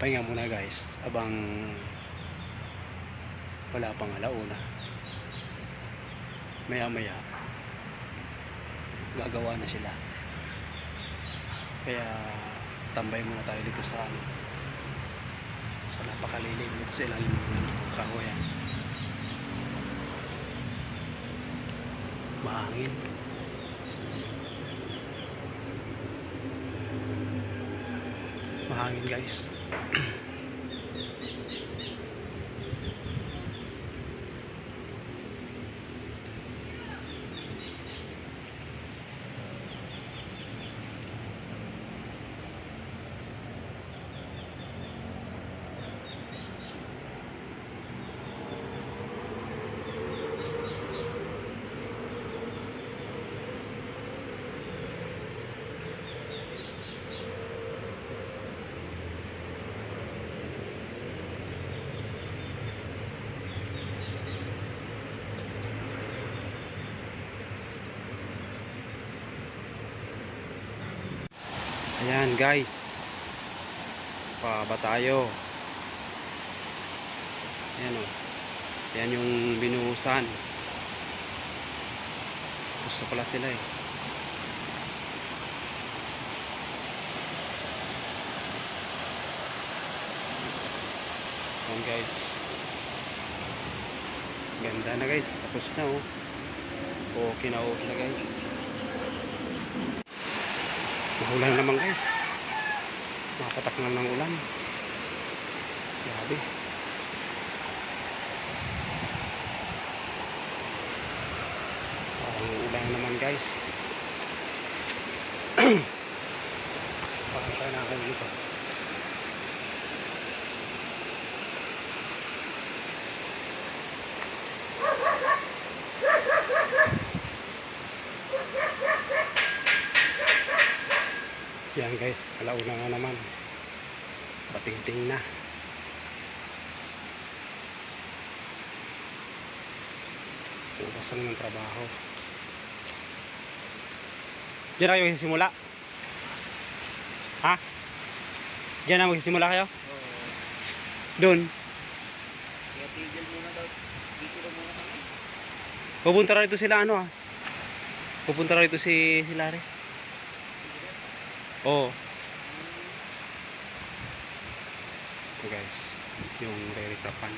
Pahinga muna guys abang wala pang alauna. Maya maya gagawa na sila, kaya tambay muna tayo dito sa napakalilim dito sa ilalim ng kahoyan. Mahangin. Mahangin guys. Ayan guys, paba tayo. Ayan o, ayan yung binuhusan. Gusto pala sila eh. Ayan guys, ganda na guys, tapos na oh. Okay na guys. Mahulan naman guys, makapatak na ng ulan. Grabe. Parang ulan naman guys. Parang tayo nakakain dito. Yan guys, alauna nga naman. Patingting na. Ubas na ng trabaho. Diyan na kayo magsisimula? Ha? Diyan na magsisimula kayo? Oo. Doon? Kaya tigil muna daw. Dito daw muna kami. Pupunta rin ito sila ano ah. Pupunta rin ito si Larry. Oo. Ito guys, yung re-recrapan.